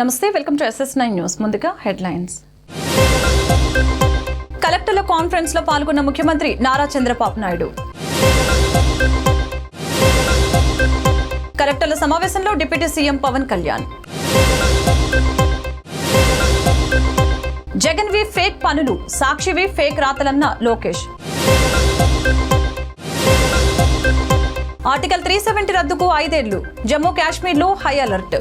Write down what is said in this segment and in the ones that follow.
నమస్తే, welcome to SS9 news. ముందుగా headlines. కలెక్టర్ల కాన్ఫరెన్స్ లో పాల్గొన్న ముఖ్యమంత్రి నారా చంద్రబాబు నాయుడు. కలెక్టర్ల సమావేశంలో డిప్యూటీ సీఎం పవన్ కళ్యాణ్. జగన్వి ఫేక్ పనులు, సాక్షివి ఫేక్ రాతలన్న లోకేష్. ఆర్టికల్ 370 రద్దుకు 5 ఏళ్లు, జమ్మూ కాశ్మీర్లో హై అలర్ట్.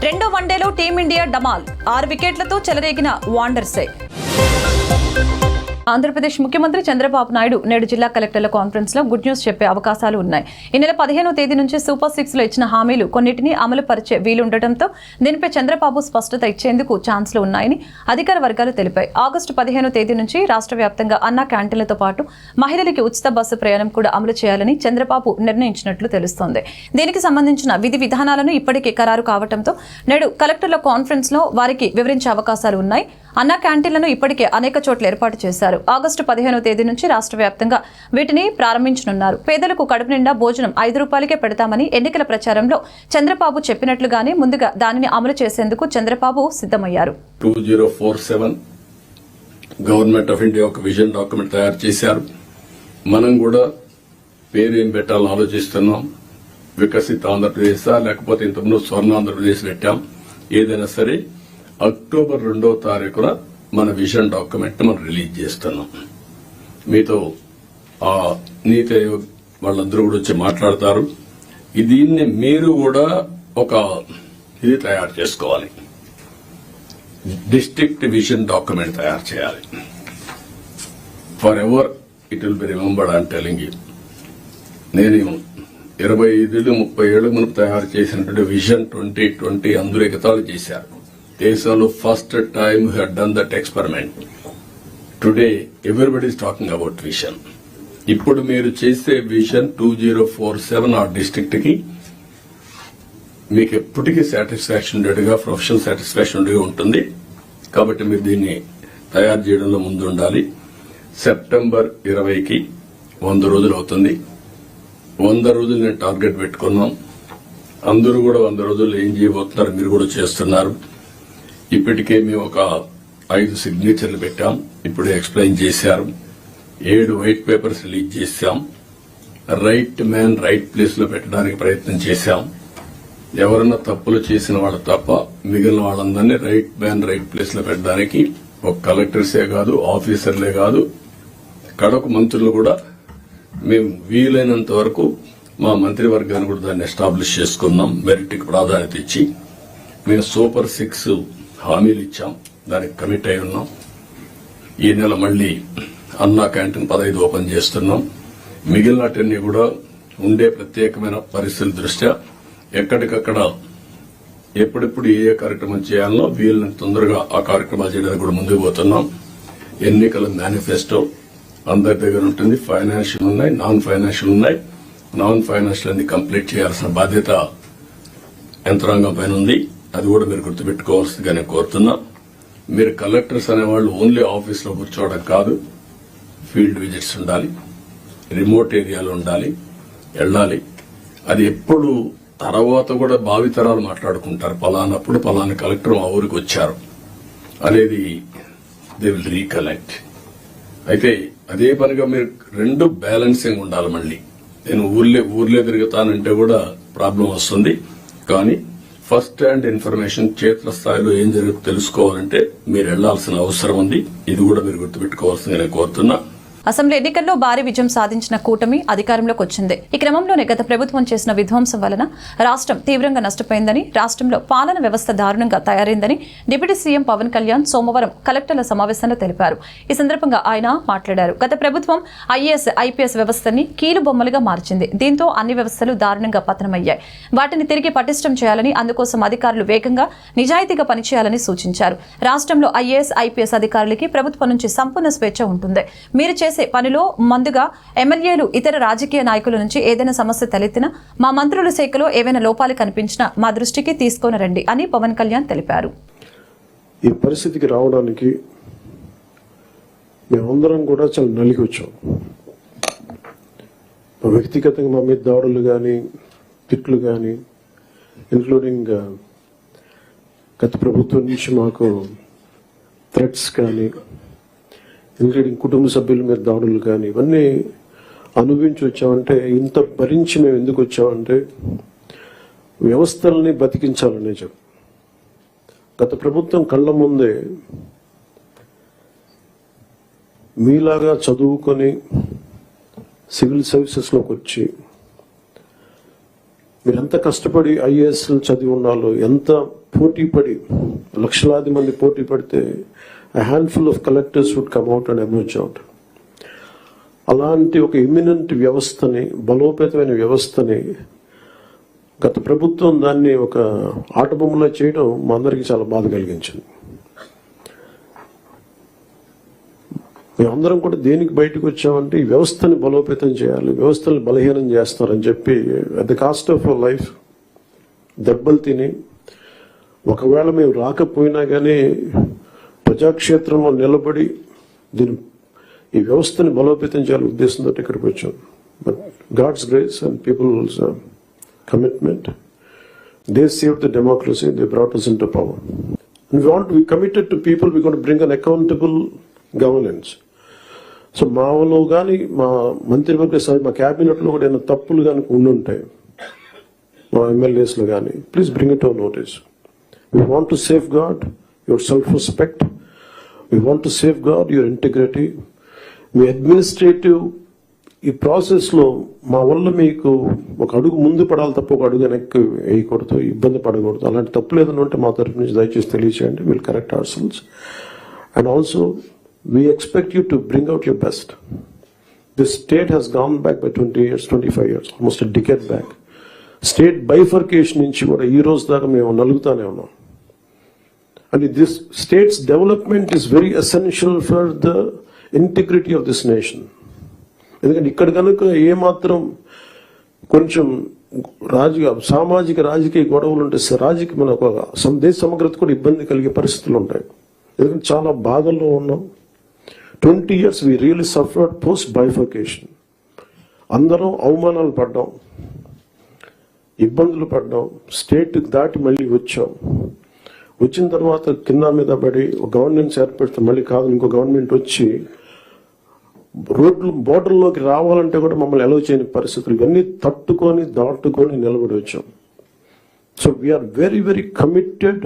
రెండో వన్డేలో టీమిండియా డమాల్, 6 వికెట్లతో చెలరేగిన వాండర్సే. ఆంధ్రప్రదేశ్ ముఖ్యమంత్రి చంద్రబాబు నాయుడు నేడు జిల్లా కలెక్టర్ల కాన్ఫరెన్స్ లో గుడ్ న్యూస్ చెప్పే అవకాశాలు ఉన్నాయి. ఈ నెల 15వ తేదీ నుంచి సూపర్ 6 లో ఇచ్చిన హామీలు కొన్నిటిని అమలు పరిచే వీలుండటంతో దీనిపై చంద్రబాబు స్పష్టత ఇచ్చేందుకు ఛాన్స్లు ఉన్నాయని అధికార వర్గాలు తెలిపాయి. ఆగస్టు 15వ తేదీ నుంచి రాష్ట్ర వ్యాప్తంగా అన్నా క్యాంటీన్లతో పాటు మహిళలకి ఉచిత బస్సు ప్రయాణం కూడా అమలు చేయాలని చంద్రబాబు నిర్ణయించినట్లు తెలుస్తోంది. దీనికి సంబంధించిన విధి విధానాలను ఇప్పటికే ఖరారు కావడంతో నేడు కలెక్టర్ల కాన్ఫరెన్స్ లో వారికి వివరించే అవకాశాలు ఉన్నాయి. అన్నా క్యాంటీన్లను ఇప్పటికే అనేక చోట్ల ఏర్పాటు చేశారు. ఆగస్టు 15వ తేదీ నుంచి రాష్ట్ర వ్యాప్తంగా వీటిని ప్రారంభించనున్నారు. పేదలకు కడుపు నిండా భోజనం 5 రూపాయలకే పెడతామని ఎన్నికల ప్రచారంలో చంద్రబాబు చెప్పినట్లుగానే ముందుగా దానిని అమలు చేసేందుకు చంద్రబాబు సిద్ధమయ్యారు. 2047 గవర్నమెంట్ ఆఫ్ ఇండియా ఒక విజన్ డాక్యుమెంట్ తయారు చేశారు. మనం కూడా పేరు ఏం పెట్టాలని ఆలోచిస్తున్నాం. వికసిత ఆంధ్రప్రదేశ్ లేకపోతే ఇంతకుముందు స్వర్ణ ఆంధ్రప్రదేశ్ పెట్టాం. ఏదైనా సరే అక్టోబర్ 2వ తారీఖున మన విజన్ డాక్యుమెంట్ మనం రిలీజ్ చేస్తున్నాం. మీతో ఆ నీతి ఆయోగ్ వాళ్ళందరూ కూడా వచ్చి మాట్లాడతారు. దీన్ని మీరు కూడా ఒక ఇది తయారు చేసుకోవాలి. డిస్ట్రిక్ట్ విజన్ డాక్యుమెంట్ తయారు చేయాలి. For ever it will be remembered. I'm telling you, నేను 25-30 ఏళ్ల ముందు తయారు చేసినటువంటి విజన్ 2020 అందరూ ఎగతాళి చేశారు. దేశంలో first time we have done that experiment. Today everybody is talking about vision. ఇప్పుడు మీరు చేసే విజన్ 2047 ఆ డిస్ట్రిక్ట్ కి మీకు ఎప్పటికీ సాటిస్ఫాక్షన్ ఉండేట్టుగా, ప్రొఫెషనల్ సాటిస్ఫాక్షన్ ఉండేగా ఉంటుంది. కాబట్టి మీరు దీన్ని తయారు చేయడంలో ముందు ఉండాలి. సెప్టెంబర్ 20కి 100 రోజులు అవుతుంది. 100 రోజులు నేను టార్గెట్ పెట్టుకున్నాం. అందరూ కూడా 100 రోజులు ఏం చేయబోతున్నారు మీరు కూడా చేస్తున్నారు. ఇప్పటికే మేము ఒక 5 సిగ్నేచర్లు పెట్టాం. ఇప్పుడే ఎక్స్ప్లెయిన్ చేశారు. 7 వైట్ పేపర్స్ రిలీజ్ చేశాం. రైట్ మ్యాన్ రైట్ ప్లేస్ లో పెట్టడానికి ప్రయత్నం చేశాం. ఎవరన్నా తప్పులు చేసిన వాళ్ళు తప్ప మిగిలిన వాళ్ళందరినీ రైట్ మ్యాన్ రైట్ ప్లేస్ లో పెట్టడానికి ఒక కలెక్టర్సే కాదు, ఆఫీసర్లే కాదు, కడకు మంత్రులు కూడా మేము వీలైనంత వరకు మా మంత్రివర్గాన్ని కూడా దాన్ని ఎస్టాబ్లిష్ చేసుకున్నాం. మెరిట్కి ప్రాధాన్యత ఇచ్చి మేము సూపర్ 6 హామీలు ఇచ్చాం. దానికి కమిట్ అయి ఉన్నాం. ఈ నెల మళ్లీ అన్నా క్యాంటీన్ 15 ఓపెన్ చేస్తున్నాం. మిగిలినటన్నీ కూడా ఉండే ప్రత్యేకమైన పరిస్థితుల దృష్ట్యా ఎక్కడికక్కడ ఎప్పుడెప్పుడు ఏ కార్యక్రమం చేయాలనో వీళ్ళని తొందరగా ఆ కార్యక్రమాలు చేయడానికి కూడా ముందుకు పోతున్నాం. ఎన్నికల మేనిఫెస్టో అందరి దగ్గర ఉంటుంది. ఫైనాన్షియల్ ఉన్నాయి, నాన్ ఫైనాన్షియల్ ఉన్నాయి. నాన్ ఫైనాన్షియల్ అన్ని కంప్లీట్ చేయాల్సిన బాధ్యత యంత్రాంగం పైన ఉంది. అది కూడా మీరు గుర్తుపెట్టుకోవాల్సిందిగా నేను కోరుతున్నా. మీరు కలెక్టర్స్ అనేవాళ్ళు ఓన్లీ ఆఫీస్ లో కూర్చోవడం కాదు, ఫీల్డ్ విజిట్స్ ఉండాలి, రిమోట్ ఏరియాలో ఉండాలి, వెళ్ళాలి. అది ఎప్పుడు తర్వాత కూడా భావితరాలు మాట్లాడుకుంటారు. పలానప్పుడు పలానా కలెక్టర్ మా ఊరికి వచ్చారు అనేది దే విల్ రీకలెక్ట్. అయితే అదే పనిగా మీరు 2 బ్యాలెన్సింగ్ ఉండాలి. మళ్ళీ నేను ఊర్లే తిరుగుతానంటే కూడా ప్రాబ్లం వస్తుంది. కానీ ఫస్ట్ హ్యాండ్ ఇన్ఫర్మేషన్ క్షేత్రస్థాయిలో ఏం జరుగుతుందో తెలుసుకోవాలంటే మీరు వెళ్లాల్సిన అవసరం ఉంది. ఇది కూడా మీరు గుర్తుపెట్టుకోవాల్సిందిగా నేను కోరుతున్నా. అసెంబ్లీ ఎన్నికల్లో భారీ విజయం సాధించిన కూటమి అధికారంలోకి వచ్చింది. ఈ క్రమంలోనే గత ప్రభుత్వం చేసిన విధ్వంసం వలన రాష్ట్రం తీవ్రంగా నష్టపోయిందని, రాష్ట్రంలో పాలన వ్యవస్థ దారుణంగా తయారైందని డిప్యూటీ సీఎం పవన్ కళ్యాణ్ సోమవారం కలెక్టర్ల సమావేశంలో తెలిపారు. ఈ సందర్భంగా ఆయన మాట్లాడారు. గత ప్రభుత్వం IAS, IPS వ్యవస్థని కీలు బొమ్మలుగా మార్చింది. దీంతో అన్ని వ్యవస్థలు దారుణంగా పతనమయ్యాయి. వాటిని తిరిగి పటిష్టం చేయాలని, అందుకోసం అధికారులు వేగంగా నిజాయితీగా పనిచేయాలని సూచించారు. రాష్ట్రంలో IAS, IPS అధికారులకి ప్రభుత్వం నుంచి సంపూర్ణ స్వేచ్ఛ ఉంటుంది. మీరు చేసే పనిలో ముందుగా ఎమ్మెల్యేలు, ఇతర రాజకీయ నాయకుల నుంచి ఏదైనా సమస్య తలెత్తినా, మా మంత్రుల శాఖలో ఏవైనా లోపాలు కనిపించినా మా దృష్టికి తీసుకొని రండి అని పవన్ కళ్యాణ్ తెలిపారు. ఈ పరిస్థితికి రావడానికి మేమందరం కూడా చాలా నలిగి వచ్చాం. వ్యక్తిగతంగా మా మీద దాడులు కానీ, తిట్లు కానీ, ఇంక్లూడింగ్ గత ప్రభుత్వం నుంచి మాకు థ్రెట్స్ కానీ, ఇంక్లూడింగ్ కుటుంబ సభ్యుల మీద దాడులు కానీ, ఇవన్నీ అనుభవించి వచ్చామంటే, ఇంత భరించి మేము ఎందుకు వచ్చామంటే వ్యవస్థల్ని బతికించాలనే చెప్పు. గత ప్రభుత్వం కళ్ళ ముందే మీలాగా చదువుకొని సివిల్ సర్వీసెస్లోకి వచ్చి మీరు ఎంత కష్టపడి ఐఏఎస్లు చదివి ఉన్నాలో, ఎంత పోటీ పడి లక్షలాది మంది పోటీ పడితే a handful of collectors would come out and emerge out. అలాంటి ఒక ఇమినెంట్ వ్యవస్థని, బలోపేతమైన వ్యవస్థని గత ప్రభుత్వం దాన్ని ఒక ఆటబొమ్మలా చేయడం మా అందరికీ చాలా బాధ కలిగించింది. మేమందరం కూడా దేనికి బయటకు వచ్చామంటే ఈ వ్యవస్థని బలోపేతం చేయాలి, వ్యవస్థని బలహీనం చేస్తారని చెప్పి at the cost of our life దెబ్బలు తిని, ఒకవేళ మేము రాకపోయినా కానీ ప్రజాక్షేత్రంలో నిలబడి ఈ వ్యవస్థని బలోపేతం చేయాలని ఉద్దేశంతో ఇక్కడికి వచ్చాం. But God's grace and people's commitment, they save the democracy, they brought us into power. And we committed to people, we're going to bring an accountable governance. So మాలో కానీ మా మంత్రివర్గ మా క్యాబినెట్లో కూడా ఏమైనా తప్పులు కానీ ఉండుంటాయి, మా ఎమ్మెల్యేస్లో కానీ, please bring it our notice. We want to safeguard your self respect, we want to safeguard your integrity. మీ అడ్మినిస్ట్రేటివ్ ఈ ప్రాసెస్లో మా వల్ల మీకు ఒక అడుగు ముందు పడాలి తప్ప ఒక అడుగు వెనక్కి వేయకూడదు, ఇబ్బంది పడకూడదు. అలాంటి తప్పులు ఏదైనా ఉంటే మా తరఫు నుంచి దయచేసి తెలియచేయండి. Will correct our selves. And also we expect you to bring out your best. This state has gone back by 20 years, 25 years, almost a decade back. State bifurcation నుంచి కూడా ఈ రోజు దాకా మేము నలుగుతానే ఉన్నాం. And this state's development is very essential for the integrity of this nation. ఎందుకంటే ఇక్కడ కనుక ఏమాత్రం కొంచెం సామాజిక రాజకీయ గొడవలు ఉంటే మన దేశ సమగ్రత కూడా ఇబ్బంది కలిగే పరిస్థితులు ఉంటాయి. ఎందుకంటే చాలా బాధల్లో ఉన్నాం. 20 years we really suffered post bifurcation. అందరం అవమానాలు పడ్డాం, ఇబ్బందులు పడ్డాం, స్టేట్ దాటి మళ్ళీ వచ్చాం. వచ్చిన తర్వాత కింద మీద పడి ఒక గవర్నెన్స్ ఏర్పడితే మళ్ళీ కాదు ఇంకో గవర్నమెంట్ వచ్చి రోడ్లు బోర్డర్లోకి రావాలంటే కూడా మమ్మల్ని అలౌ చేయని పరిస్థితులు, ఇవన్నీ తట్టుకొని దాటుకొని నిలబడి వచ్చాం. So we are very very committed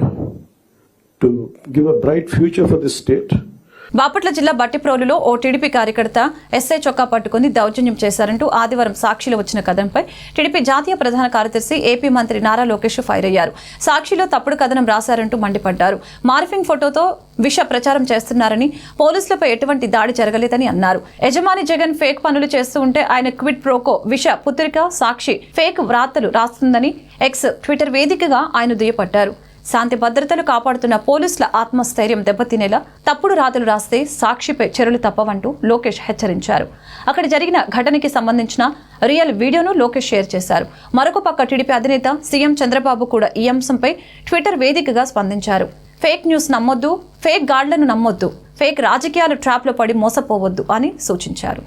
to give a bright future for this state. Bapatla జిల్లా బట్టిప్రోలులో ఓ టీడీపీ కార్యకర్త ఎస్ఐ చొక్కా పట్టుకుని దౌర్జన్యం చేశారంటూ ఆదివారం సాక్షిలో వచ్చిన కథనంపై టీడీపీ జాతీయ ప్రధాన కార్యదర్శి ఏపీ మంత్రి నారా లోకేష్ ఫైర్ అయ్యారు. సాక్షిలో తప్పుడు కథనం రాశారంటూ మండిపడ్డారు. మార్ఫింగ్ ఫోటోతో విష ప్రచారం చేస్తున్నారని, పోలీసులపై ఎటువంటి దాడి జరగలేదని అన్నారు. యజమాని జగన్ ఫేక్ పనులు చేస్తూ ఉంటే ఆయన క్విడ్ ప్రోకో విష పుత్రిక సాక్షి ఫేక్ వ్రాతలు రాస్తుందని ఎక్స్ ట్విట్టర్ వేదికగా ఆయన దుయ్యపట్టారు. శాంతి భద్రతలు కాపాడుతున్న పోలీసుల ఆత్మస్థైర్యం దెబ్బతినేలా తప్పుడు రాతలు రాస్తే సాక్షిపై చర్యలు తప్పవంటూ లోకేష్ హెచ్చరించారు. అక్కడ జరిగిన ఘటనకి సంబంధించిన రియల్ వీడియోను లోకేష్ షేర్ చేశారు. మరొక పక్క టీడీపీ అధినేత సీఎం చంద్రబాబు కూడా ఈ అంశంపై ట్విట్టర్ వేదికగా స్పందించారు. ఫేక్ న్యూస్ నమ్మొద్దు, ఫేక్ గార్డులను నమ్మొద్దు, ఫేక్ రాజకీయాలు ట్రాప్లో పడి మోసపోవద్దు అని సూచించారు.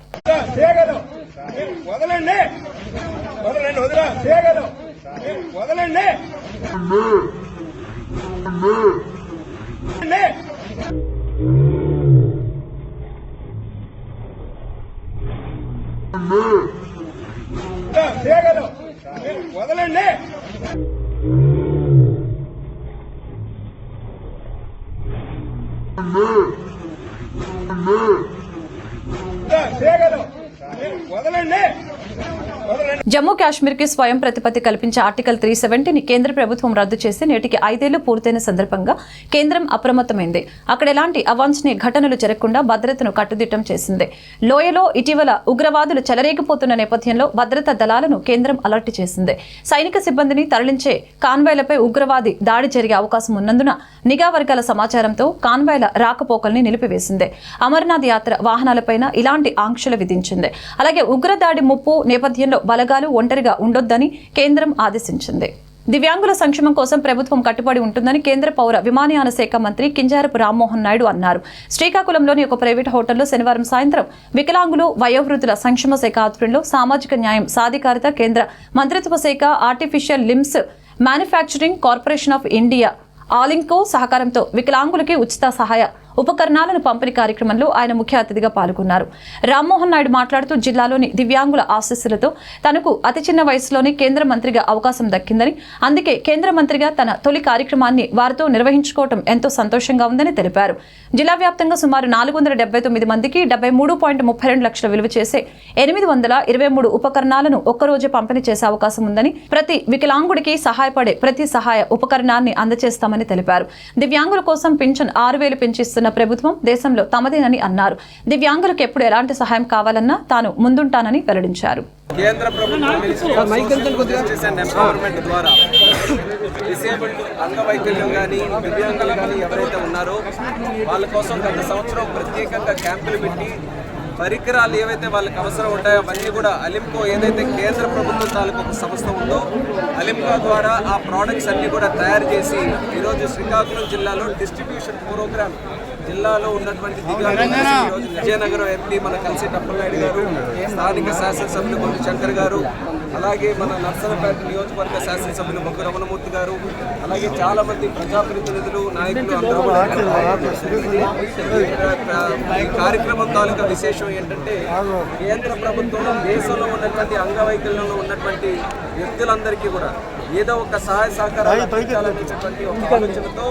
జమ్మూ కాశ్మీర్ కి స్వయం ప్రతిపత్తి కల్పించే ఆర్టికల్ 370ని కేంద్ర ప్రభుత్వం రద్దు చేసి నేటికి 5 ఏళ్లు పూర్తయిన సందర్భంగా కేంద్రం అప్రమత్తమైంది. అక్కడ ఎలాంటి అవాంఛనీయ ఘటనలు జరగకుండా భద్రతను కట్టుదిట్టం చేసింది. లోయలో ఇటీవల ఉగ్రవాదులు చెలరేగిపోతున్న నేపథ్యంలో భద్రతా దళాలను కేంద్రం అలర్ట్ చేసింది. సైనిక సిబ్బందిని తరలించే కాన్వాయ్లపై ఉగ్రవాది దాడి జరిగే అవకాశం ఉన్నందున నిఘా వర్గాల సమాచారంతో కాన్వాయ్ల రాకపోకల్ని నిలిపివేసింది. అమర్నాథ్ యాత్ర వాహనాలపైన ఇలాంటి ఆంక్షలు విధించింది. అలాగే ఉగ్రదాడి ముప్పు నేపథ్యంలో బలగాలు ఒంటరిగా ఉండొద్దని కేంద్రం ఆదేశించింది. దివ్యాంగుల సంక్షేమం కోసం ప్రభుత్వం కట్టుబడి ఉంటుందని కేంద్ర పౌర విమానయాన శాఖ మంత్రి కింజారపు రామ్మోహన్ నాయుడు అన్నారు. శ్రీకాకుళంలోని ఒక ప్రైవేట్ హోటల్లో శనివారం సాయంత్రం వికలాంగులు వయోవృద్ధుల సంక్షేమ శాఖ ఆధ్వర్యంలో సామాజిక న్యాయం సాధికారత కేంద్ర మంత్రిత్వ శాఖ artificial limbs manufacturing corporation of India ALIMCO సహకారంతో వికలాంగులకి ఉచిత సహాయ ఉపకరణాలను పంపిణీ కార్యక్రమంలో ఆయన ముఖ్య అతిథిగా పాల్గొన్నారు. రామ్మోహన్ నాయుడు మాట్లాడుతూ జిల్లాలోని దివ్యాంగుల ఆశీస్సులతో తనకు అతి చిన్న వయసులోనే కేంద్ర మంత్రిగా అవకాశం దక్కిందని, అందుకే కేంద్ర మంత్రిగా తన తొలి కార్యక్రమాన్ని వారితో నిర్వహించుకోవడం ఎంతో సంతోషంగా ఉందని తెలిపారు. జిల్లా వ్యాప్తంగా సుమారు 479 మందికి 73.32 లక్షల విలువ చేసే 823 ఉపకరణాలను ఒక్కరోజే పంపిణీ చేసే అవకాశం ఉందని, ప్రతి వికలాంగుడికి సహాయపడే ప్రతి సహాయ ఉపకరణాన్ని అందజేస్తామని తెలిపారు. దివ్యాంగుల కోసం పింఛన్ 6,000 పెంచిస్తున్న ప్రభుత్వం దేశంలో తమదేనని అన్నారు. దివ్యాంగులకు ఎప్పుడు ఎలాంటి సహాయం కావాలన్నా తాను ముందుంటానని వెల్లడించారు. కేంద్ర ప్రభుత్వం ఎంపవర్మెంట్ ద్వారా డిసేబుల్డ్ అంగవైకల్యం కానీ దివ్యాంగులు కానీ ఎవరైతే ఉన్నారో వాళ్ళ కోసం గత సంవత్సరం ప్రత్యేకంగా క్యాంపులు పెట్టి పరికరాలు ఏవైతే వాళ్ళకి అవసరం ఉంటాయో అవన్నీ కూడా అలింకో ఏదైతే కేంద్ర ప్రభుత్వం తాలూకు ఒక సంస్థ ఉందో అలింకో ద్వారా ఆ ప్రోడక్ట్స్ అన్ని కూడా తయారు చేసి ఈరోజు శ్రీకాకుళం జిల్లాలో డిస్ట్రిబ్యూషన్ ప్రోగ్రామ్ జిల్లాలో ఉన్నటువంటి ఈరోజు విజయనగరం ఎంపీ మన కలిసి టప్పలనాయుడు గారు, స్థానిక శాసనసభ్యులు కొండ శంకర్ గారు, అలాగే మన నర్సనపేట నియోజకవర్గ శాసనసభ్యులు మొగ్గు రమణమూర్తి గారు, అలాగే చాలా మంది ప్రజాప్రతినిధులు నాయకులు అందరూ ఈ కార్యక్రమం తాలూకా విశేషం ఏంటంటే కేంద్ర ప్రభుత్వం దేశంలో ఉన్నటువంటి అంగవైకల్యంలో ఉన్నటువంటి వ్యక్తులందరికీ కూడా ఏదో ఒక సహాయ సహకారాలు అందించాలనేటువంటి ఒక ఆలోచనతో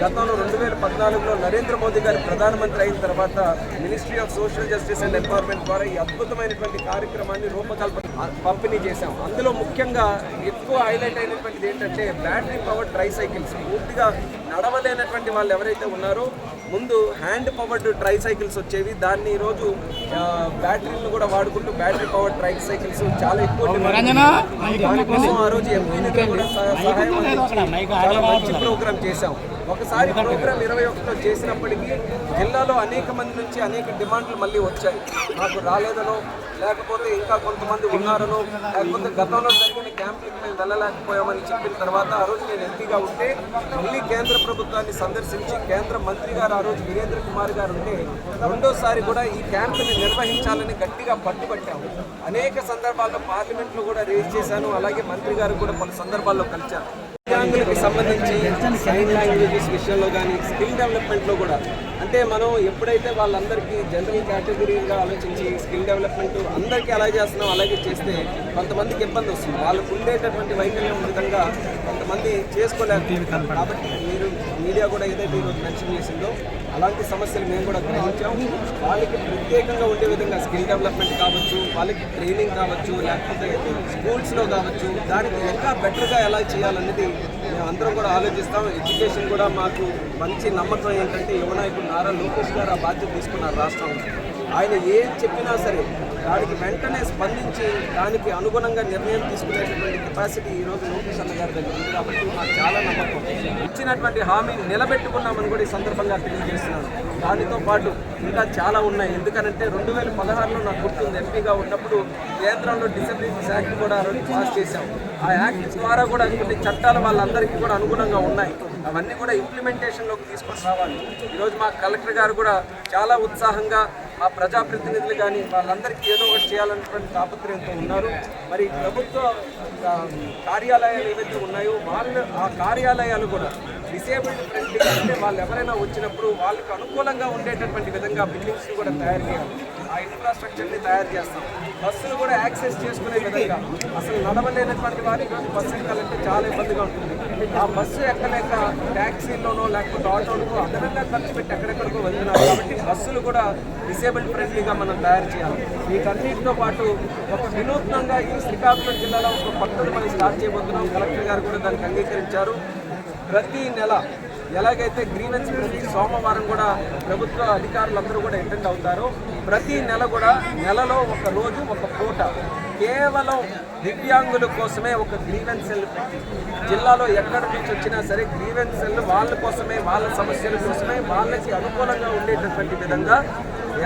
గతంలో 2014లో నరేంద్ర మోదీ గారు ప్రధానమంత్రి అయిన తర్వాత ministry of social justice and empowerment ద్వారా ఈ అద్భుతమైనటువంటి కార్యక్రమాన్ని రూపకల్పన పంపిణీ చేశాం. అందులో ముఖ్యంగా ఎక్కువ హైలైట్ అయినటువంటిది ఏంటంటే బ్యాటరీ పవర్డ్ ట్రైసైకిల్స్. పూర్తిగా నడవలేనటువంటి వాళ్ళు ఎవరైతే ఉన్నారో ముందు హ్యాండ్ పవర్డ్ ట్రైసైకిల్స్ వచ్చేవి, దాన్ని ఈరోజు బ్యాటరీలను కూడా వాడుకుంటూ బ్యాటరీ పవర్డ్ ట్రైసైకిల్స్ చాలా ఎక్కువ దానికోసం ఆ రోజు ఎంపీలతో కూడా సహాయం అందించి చాలా మంచి ప్రోగ్రామ్ చేశాం. ఒకసారి ప్రోగ్రామ్ 21లో చేసినప్పటికీ జిల్లాలో అనేక మంది నుంచి అనేక డిమాండ్లు మళ్ళీ వచ్చాయి. నాకు రాలేదనో, లేకపోతే ఇంకా కొంతమంది ఉన్నారనో, లేకపోతే గతంలో జరిగిన క్యాంపులకు మేము వెళ్ళలేకపోయామని చెప్పిన తర్వాత ఆ రోజు నేను ఎంపీగా ఉంటే మళ్ళీ కేంద్ర ప్రభుత్వాన్ని సందర్శించి కేంద్ర మంత్రి గారు ఆ రోజు వీరేంద్ర కుమార్ గారు ఉంటే రెండోసారి కూడా ఈ క్యాంపుని నిర్వహించాలని గట్టిగా పట్టుబట్టాము. అనేక సందర్భాల్లో పార్లమెంట్లో కూడా రేజ్ చేశాను, అలాగే మంత్రి గారు కూడా పలు సందర్భాల్లో కలిశారు. దివ్యాంగులకి సంబంధించి సైన్ లాంగ్వేజెస్ విషయంలో కానీ స్కిల్ డెవలప్మెంట్లో కూడా అంటే మనం ఎప్పుడైతే వాళ్ళందరికీ జనరల్ కేటగిరీగా ఆలోచించి స్కిల్ డెవలప్మెంట్ అందరికీ అలా చేస్తున్నాం, అలాగే చేస్తే కొంతమందికి ఇబ్బంది వస్తుంది. వాళ్ళకు ఉండేటటువంటి వైకల్యం విధంగా కొంతమంది చేసుకోలేకపోతుంది. కాబట్టి మీరు మీడియా కూడా ఏదైతే ఈరోజు మెన్షన్ చేసిందో అలాంటి సమస్యలు మేము కూడా గ్రహించాం. వాళ్ళకి ప్రత్యేకంగా ఉండే విధంగా స్కిల్ డెవలప్మెంట్ కావచ్చు, వాళ్ళకి ట్రైనింగ్ కావచ్చు, లేకపోతే స్కూల్స్లో కావచ్చు, దానికి ఇంకా బెటర్గా ఎలా చేయాలనేది మేము అందరం కూడా ఆలోచిస్తాం. ఎడ్యుకేషన్ కూడా మాకు మంచి నమ్మకం ఏంటంటే యువనాయకుడు నారా లోకేష్ గారు ఆ బాధ్యత తీసుకున్నారు రాష్ట్రంలో. ఆయన ఏం చెప్పినా సరే దానికి వెంటనే స్పందించి దానికి అనుగుణంగా నిర్ణయం తీసుకునేటటువంటి కెపాసిటీ ఈరోజు లోకేష్ అన్న గారి దగ్గర ఉంది. కాబట్టి మాకు చాలా నమ్మకం. ఇచ్చినటువంటి హామీని నిలబెట్టుకున్నామని కూడా ఈ సందర్భంగా తెలియజేస్తున్నాను. దానితో పాటు ఇంకా చాలా ఉన్నాయి. ఎందుకనంటే 2016లో నాకు గుర్తుంది, ఎంపీగా ఉన్నప్పుడు కేంద్రంలో డిసెబిలిటీస్ యాక్ట్ కూడా ఆ రోజు పాస్ చేశాం. ఆ యాక్ట్ ద్వారా కూడా కొన్ని చట్టాలు వాళ్ళందరికీ కూడా అనుగుణంగా ఉన్నాయి. అవన్నీ కూడా ఇంప్లిమెంటేషన్లోకి తీసుకొని రావాలి. ఈరోజు మా కలెక్టర్ గారు కూడా చాలా ఉత్సాహంగా మా ప్రజాప్రతినిధులు కానీ వాళ్ళందరికీ ఏదో ఒకటి చేయాలన్నటువంటి తాపత్రయంతో ఉన్నారు. మరి ప్రభుత్వ కార్యాలయాలు ఏవైతే ఉన్నాయో వాళ్ళు ఆ కార్యాలయాలు కూడా డిసేబుల్డ్ ఫ్రెండ్లీగా అంటే వాళ్ళు ఎవరైనా వచ్చినప్పుడు వాళ్ళకి అనుకూలంగా ఉండేటటువంటి విధంగా బిల్డింగ్స్ని కూడా తయారు చేయాలి. ఆ ఇన్ఫ్రాస్ట్రక్చర్ని తయారు చేస్తాం. బస్సులు కూడా యాక్సెస్ చేసుకునే విధంగా, అసలు నడవలేనటువంటి వారికి బస్సు ఎక్కాలంటే చాలా ఇబ్బందిగా ఉంటుంది. ఆ బస్సు ఎక్కలేక ట్యాక్సీల్లోనో లేకపోతే ఆటోలకో అదనంగా ఖర్చు పెట్టి ఎక్కడెక్కడికో వెళ్తున్నారు. కాబట్టి బస్సులు కూడా డిసేబుల్డ్ ఫ్రెండ్లీగా మనం తయారు చేయాలి. వీటన్నిటితో పాటు ఒక వినూత్నంగా ఈ శ్రీకాకుళం జిల్లాలో ఒక పద్ధతి మనం స్టార్ట్ చేయబోతున్నాం. కలెక్టర్ గారు కూడా దానికి అంగీకరించారు. ప్రతి నెల ఎలాగైతే గ్రీవెన్స్ ప్రతి సోమవారం కూడా ప్రభుత్వ అధికారులందరూ కూడా అటెండ్ అవుతారో ప్రతి నెల కూడా నెలలో ఒక రోజు ఒక పూట కేవలం దివ్యాంగుల కోసమే ఒక గ్రీవెన్స్ సెల్ పెట్టి జిల్లాలో ఎక్కడి నుంచి వచ్చినా సరే గ్రీవెన్స్ సెల్ వాళ్ళ కోసమే, వాళ్ళ సమస్యల కోసమే, వాళ్ళకి అనుకూలంగా ఉండేటటువంటి విధంగా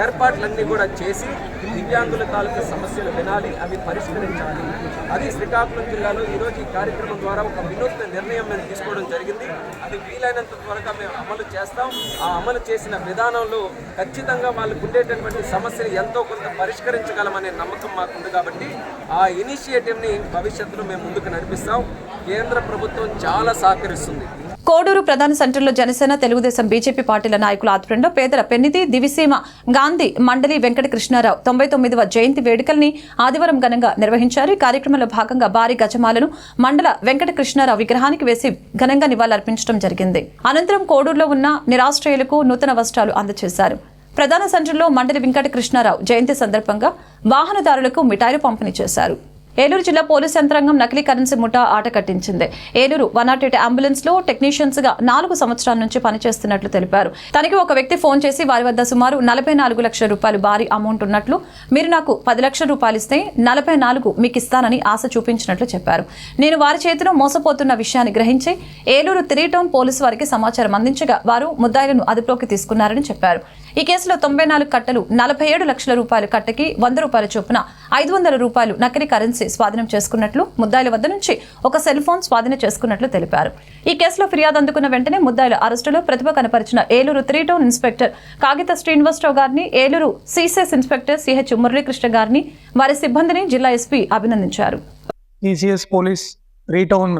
ఏర్పాట్లన్నీ కూడా చేసి దివ్యాంగుల తాలూకా సమస్యలు వినాలి, అవి పరిష్కరించాలి. అది శ్రీకాకుళం జిల్లాలో ఈరోజు ఈ కార్యక్రమం ద్వారా ఒక వినూత్న నిర్ణయం మేము తీసుకోవడం జరిగింది. అది వీలైనంత త్వరగా మేము అమలు చేస్తాం. ఆ అమలు చేసిన విధానంలో ఖచ్చితంగా వాళ్ళకు ఉండేటటువంటి సమస్యలు ఎంతో కొంత పరిష్కరించగలమనే నమ్మకం మాకుంది. కాబట్టి ఆ ఇనిషియేటివ్ని భవిష్యత్తులో మేము ముందుకు నడిపిస్తాం. కేంద్ర ప్రభుత్వం చాలా సహకరిస్తుంది. కోడూరు ప్రధాన సెంటర్లో జనసేన, తెలుగుదేశం, బీజేపీ పార్టీల నాయకుల ఆధ్వర్యంలో పేదల పెన్నిధి దివిసీమ గాంధీ మండలి వెంకట కృష్ణారావు 99వ జయంతి వేడుకల్ని ఆదివారం ఘనంగా నిర్వహించారు. ఈ కార్యక్రమంలో భాగంగా భారీ గజమాలను మండల వెంకట కృష్ణారావు విగ్రహానికి వేసి ఘనంగా నివాళులర్పించడం జరిగింది. అనంతరం కోడూరులో ఉన్న నిరాశ్రయులకు నూతన వస్త్రాలు అందజేశారు. ప్రధాన సెంటర్లో మండలి వెంకట కృష్ణారావు జయంతి సందర్భంగా వాహనదారులకు మిఠాయిలు పంపిణీ చేశారు. ఏలూరు జిల్లా పోలీసు యంత్రాంగం నకిలీ కరెన్సీ ముఠా ఆట కట్టించింది. ఏలూరు 108 అంబులెన్స్ లో టెక్నీషియన్స్ గా 4 సంవత్సరాల నుంచి పనిచేస్తున్నట్లు తెలిపారు. తనకి ఒక వ్యక్తి ఫోన్ చేసి వారి వద్ద సుమారు 44 లక్షల రూపాయలు భారీ అమౌంట్ ఉన్నట్లు, మీరు నాకు 10 లక్షల రూపాయలు ఇస్తే 44 మీకు ఇస్తానని ఆశ చూపించినట్లు చెప్పారు. నేను వారి చేతిలో మోసపోతున్న విషయాన్ని గ్రహించి ఏలూరు 3 టౌన్ పోలీసు వారికి సమాచారం అందించగా వారు ముద్దాయిలను అదుపులోకి తీసుకున్నారని చెప్పారు. ఈ కేసులో 94 కట్టలు 47 లక్షల రూపాయల కట్టకి 100 రూపాయల చొప్పున 500 రూపాయలు నకిలీ కరెన్సీ స్వాధీనం చేసుకున్నట్లు, ముద్దాయిల వద్ద నుంచి ఒక సెల్ ఫోన్ స్వాధీనం చేసుకున్నట్లు తెలిపారు. ఈ కేసులో ఫిర్యాదు అందుకున్న వెంటనే ముద్దాయిల అరెస్టులో ప్రతిభ కనపరిచిన ఏలూరు 3 టౌన్ ఇన్స్పెక్టర్ కాగిత శ్రీనివాసరావు గారిని, Eluru CCS inspector CH Muralikrishna గారిని, వారి సిబ్బందిని జిల్లా ఎస్పీ అభినందించారు. CCS police 3 town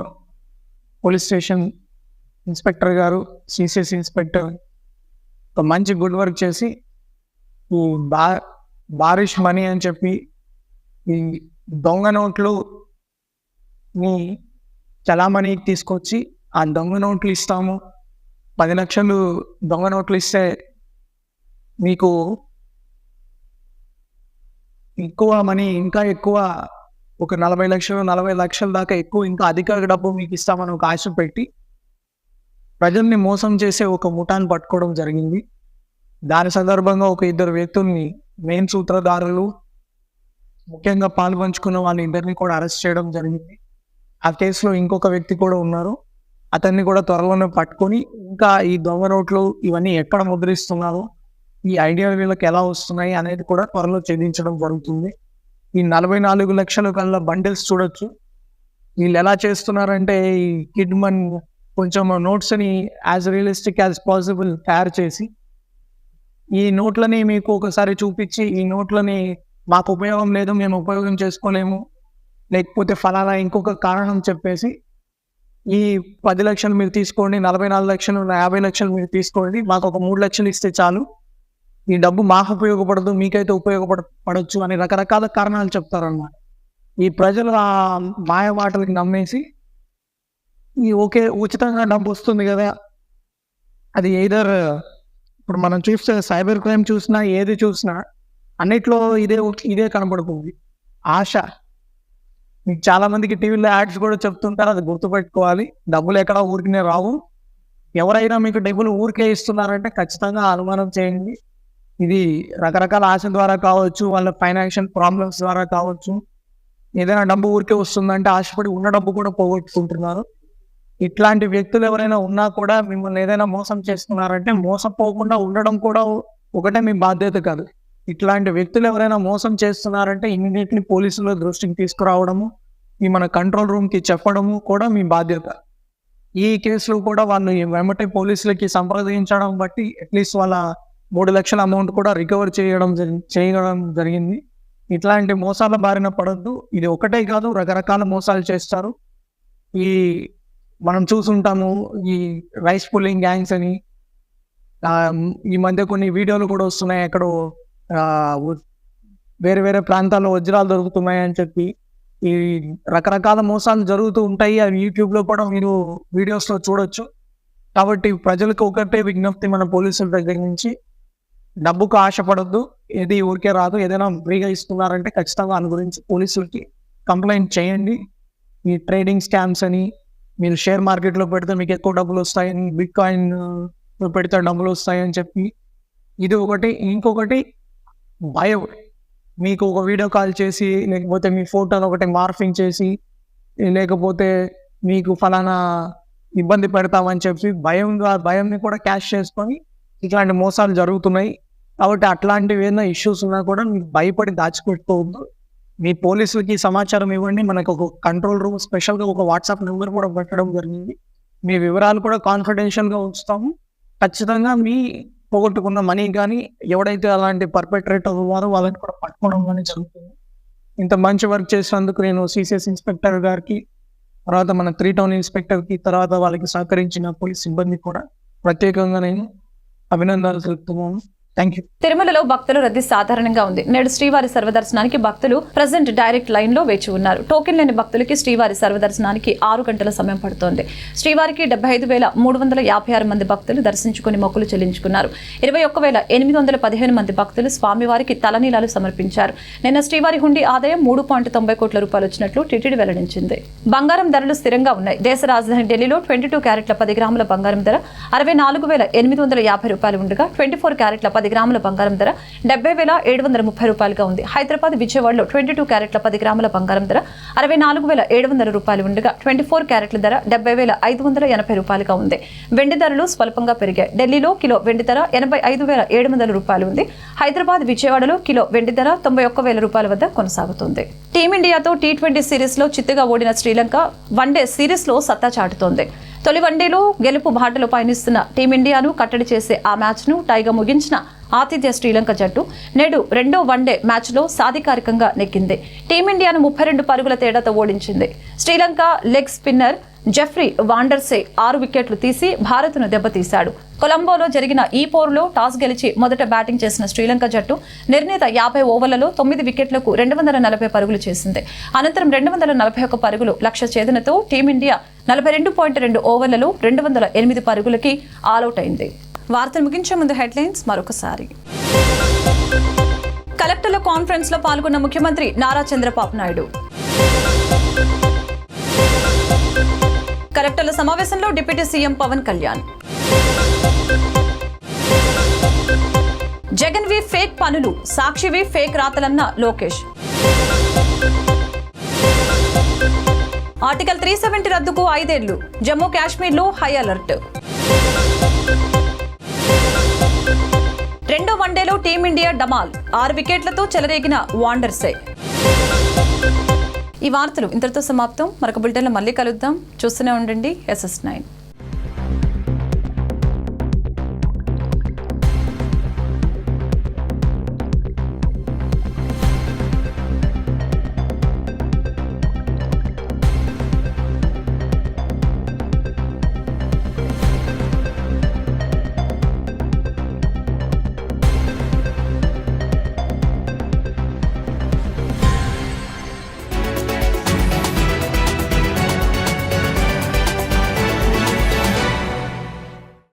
police station inspector గారు, సిసిఎస్ ఇన్స్పెక్టర్ ఒక మంచి గుడ్ వర్క్ చేసి ఈ బారిష్ మనీ అని చెప్పి ఈ దొంగ నోట్లు మీ చలామణికి తీసుకొచ్చి ఆ దొంగ నోట్లు ఇస్తాము, 10 లక్షలు దొంగ నోట్లు ఇస్తే మీకు ఎక్కువ మనీ, ఇంకా ఎక్కువ ఒక 40 లక్షలు 40 లక్షల దాకా ఎక్కువ ఇంకా అధిక డబ్బు మీకు ఇస్తామని ఒక ఆశ పెట్టి ప్రజల్ని మోసం చేసే ఒక ముఠాన్ని పట్టుకోవడం జరిగింది. దాని సందర్భంగా ఒక 2 వ్యక్తుల్ని, మెయిన్ సూత్రధారులు, ముఖ్యంగా పాల్పంచుకున్న వాళ్ళ ఇద్దరిని కూడా అరెస్ట్ చేయడం జరిగింది. ఆ కేసులో ఇంకొక వ్యక్తి కూడా ఉన్నారు. అతన్ని కూడా త్వరలోనే పట్టుకొని ఇంకా ఈ దొంగ నోట్లు ఇవన్నీ ఎక్కడ ముద్రిస్తున్నారు, ఈ ఐడియాలు వీళ్ళకి ఎలా వస్తున్నాయి అనేది కూడా త్వరలో ఛేదించడం జరుగుతుంది. ఈ 44 లక్షల కల్లా బండిల్స్ చూడొచ్చు. వీళ్ళు ఎలా చేస్తున్నారంటే ఈ కిడ్ మన్ కొంచెం నోట్స్ని యాజ్ రియలిస్టిక్ యాజ్ పాసిబుల్ తయారు చేసి ఈ నోట్లని మీకు ఒకసారి చూపించి, ఈ నోట్లని మాకు ఉపయోగం లేదు, మేము ఉపయోగం చేసుకోలేము, లేకపోతే ఫలానా ఇంకొక కారణం చెప్పేసి ఈ 10 లక్షలు మీరు తీసుకోండి, 44 లక్షలు 50 లక్షలు మీరు తీసుకోండి, మాకు ఒక 3 లక్షలు ఇస్తే చాలు, ఈ డబ్బు మాకు ఉపయోగపడదు, మీకైతే ఉపయోగపడవచ్చు అని రకరకాల కారణాలు చెప్తారన్నమాట. ఈ ప్రజలు ఆ మాయ మాటలకి నమ్మేసి ఈ ఉచితంగా డబ్బు వస్తుంది కదా, అది ఎయిదర్ ఇప్పుడు మనం చూస్తే సైబర్ క్రైమ్ చూసినా ఏది చూసినా అన్నిట్లో ఇదే కనబడుతుంది, ఆశ. మీకు చాలా మందికి టీవీలో యాడ్స్ కూడా చెప్తుంటారు, అది గుర్తుపెట్టుకోవాలి. డబ్బులు ఎక్కడ ఊరికినే రావు. ఎవరైనా మీకు డబ్బులు ఊరికే ఇస్తున్నారంటే ఖచ్చితంగా అనుమానం చేయండి. ఇది రకరకాల ఆశ ద్వారా కావచ్చు, వాళ్ళ ఫైనాన్షియల్ ప్రాబ్లమ్స్ ద్వారా కావచ్చు. ఏదైనా డబ్బు ఊరికే వస్తుందంటే ఆశపడి ఉన్న డబ్బు కూడా పోగొట్టుకుంటున్నారు. ఇట్లాంటి వ్యక్తులు ఎవరైనా ఉన్నా కూడా మిమ్మల్ని ఏదైనా మోసం చేస్తున్నారంటే మోసపోకుండా ఉండడం కూడా ఒకటే మీ బాధ్యత కాదు. ఇట్లాంటి వ్యక్తులు ఎవరైనా మోసం చేస్తున్నారంటే ఇమ్మీడియట్లీ పోలీసుల దృష్టికి తీసుకురావడము, ఈ మన కంట్రోల్ రూమ్కి చెప్పడము కూడా మీ బాధ్యత. ఈ కేసులో కూడా వాళ్ళు వెంబటే పోలీసులకి సంప్రదించడం బట్టి అట్లీస్ట్ వాళ్ళ 3 లక్షల అమౌంట్ కూడా రికవర్ చేయడం జరిగింది. ఇట్లాంటి మోసాల బారిన పడద్దు. ఇది ఒకటే కాదు, రకరకాల మోసాలు చేస్తారు. మనం చూసుంటాము ఈ రైస్ పుల్లింగ్ గ్యాంగ్స్ అని. ఈ మధ్య కొన్ని వీడియోలు కూడా వస్తున్నాయి, ఎక్కడో వేరే వేరే ప్రాంతాల్లో వజ్రాలు దొరుకుతున్నాయి అని చెప్పి. ఈ రకరకాల మోసాలు జరుగుతూ ఉంటాయి. అవి యూట్యూబ్లో కూడా మీరు వీడియోస్లో చూడొచ్చు. కాబట్టి ప్రజలకు ఒకటే విజ్ఞప్తి మన పోలీసుల దగ్గర నుంచి, డబ్బుకు ఆశపడద్దు, ఏది ఊరికే రాదు. ఏదైనా ఫ్రీగా ఇస్తున్నారంటే ఖచ్చితంగా దాని గురించి పోలీసులకి కంప్లైంట్ చేయండి. మీ ట్రేడింగ్ స్కామ్స్ అని, మీరు షేర్ మార్కెట్లో పెడితే మీకు ఎక్కువ డబ్బులు వస్తాయని, బిట్ కాయిన్ పెడితే డబ్బులు వస్తాయని చెప్పి ఇది ఒకటి. ఇంకొకటి భయం. మీకు ఒక వీడియో కాల్ చేసి, లేకపోతే మీ ఫోటోను ఒకటి మార్ఫింగ్ చేసి, లేకపోతే మీకు ఫలానా ఇబ్బంది పెడతామని చెప్పి భయంని కూడా క్యాష్ చేసుకొని ఇట్లాంటి మోసాలు జరుగుతున్నాయి. కాబట్టి అట్లాంటివి ఏదైనా ఇష్యూస్ ఉన్నా కూడా మీరు భయపడి దాచిపెట్టుకోవద్దు. మీ పోలీసులకి సమాచారం ఇవ్వండి. మనకు ఒక కంట్రోల్ రూమ్ స్పెషల్గా ఒక వాట్సాప్ నెంబర్ కూడా పెట్టడం జరిగింది. మీ వివరాలు కూడా కాన్ఫిడెన్షియల్గా ఉంచుతాము. ఖచ్చితంగా మీ పోగొట్టుకున్న మనీ కానీ ఎవడైతే అలాంటి పర్పెట్రేటర్ ఉన్నారో వాళ్ళని కూడా పట్టుకోవడం కానీ జరుగుతుంది. ఇంత మంచి వర్క్ చేసినందుకు నేను సిసిఎస్ ఇన్స్పెక్టర్ గారికి, తర్వాత మన 3 టౌన్ ఇన్స్పెక్టర్కి, తర్వాత వాళ్ళకి సహకరించిన పోలీస్ సిబ్బందికి కూడా ప్రత్యేకంగా నేను అభినందనలు తెలుపుతున్నాను. Thank you. తిరుమలలో భక్తుల రద్దీ సాధారణంగా ఉంది. నేడు శ్రీవారి సర్వదర్శనానికి భక్తులు ప్రజెంట్ డైరెక్ట్ లైన్ లో వేచి ఉన్నారు. టోకెన్ లేని భక్తులకి శ్రీవారి సర్వదర్శనానికి 6 గంటల సమయం పడుతోంది. శ్రీవారికి 75,356 మంది భక్తులు దర్శించుకుని మొక్కులు చెల్లించుకున్నారు. 21,815 మంది భక్తులు స్వామివారికి తలనీలాలు సమర్పించారు. నిన్న శ్రీవారి హుండీ ఆదాయం 3.90 కోట్ల రూపాయలు వచ్చినట్లు టీటీడీ వెల్లడించింది. బంగారం ధరలు స్థిరంగా ఉన్నాయి. దేశ రాజధాని ఢిల్లీలో 22 క్యారెట్ల 10 గ్రాముల బంగారం ధర 64,850 రూపాయలు ఉండగా 24 క్యారెట్ల 10 గ్రాముల బంగారం ధర 70,730 రూపాయలుగా ఉంది. హైదరాబాద్, విజయవాడలో 22 క్యారెట్ల 10 గ్రాముల బంగారం ధర 64,700 రూపాయలు ఉండగా 24 క్యారెట్ల ధర 70,580 రూపాయలుగా ఉంది. వెండి ధరలు స్వల్పంగా పెరిగాయి. ఢిల్లీలో కిలో వెండి ధర 85,700 రూపాయలు ఉంది. హైదరాబాద్, విజయవాడలో కిలో వెండి ధర 91,000 రూపాయల వద్ద కొనసాగుతుంది. టీమిండియాతో T20 సిరీస్ లో చిత్తుగా ఓడిన శ్రీలంక వన్డే సిరీస్ లో సత్తా చాటుతోంది. తొలి వన్డేలో గెలుపు బాటలో పయనిస్తున్న టీమిండియాను కట్టడి చేసే ఆ మ్యాచ్ ను టైగా ముగించిన ఆతిథ్య శ్రీలంక జట్టు నేడు రెండో వన్డే మ్యాచ్ లో సాధికారికంగా నెగ్గింది. టీమిండియాను 32 పరుగుల తేడాతో ఓడించింది. శ్రీలంక లెగ్ స్పిన్నర్ జెఫ్రీ వాండర్సే 6 వికెట్లు తీసి భారత్ను దెబ్బతీశాడు. కొలంబోలో జరిగిన ఈ పోరులో టాస్ గెలిచి మొదట బ్యాటింగ్ చేసిన శ్రీలంక జట్టు నిర్ణీత 50 ఓవర్లలో 9 వికెట్లకు 240 పరుగులు చేసింది. అనంతరం 241 పరుగులు లక్ష్య ఛేదనతో టీమిండియా 42.2 ఓవర్లలో 208 పరుగులకి ఆలౌట్ అయింది. వార్తలు ముగించే ముందు హెడ్లైన్స్ మరొకసారి. కలెక్టర్ల కాన్ఫరెన్స్ లో పాల్గొన్న ముఖ్యమంత్రి నారా చంద్రబాబు నాయుడు. కలెక్టర్ల సమావేశంలో డిప్యూటీ సీఎం పవన్ కళ్యాణ్. జగన్వి ఫేక్ పనులు, సాక్షివి ఫేక్ రాతలన్న లోకేష్. ఆర్టికల్ 370 రద్దుకు 5 ఏళ్లు, జమ్మూ కాశ్మీర్లో హై అలర్ట్. రెండో వన్డేలో టీమిండియా డమాల్, 6 వికెట్లతో చెలరేగిన వాండర్సే. ఈ వార్తలు ఇంతటితో సమాప్తం. మరొక బులెటిన్లో మళ్ళీ కలుద్దాం. చూస్తూనే ఉండండి SS9.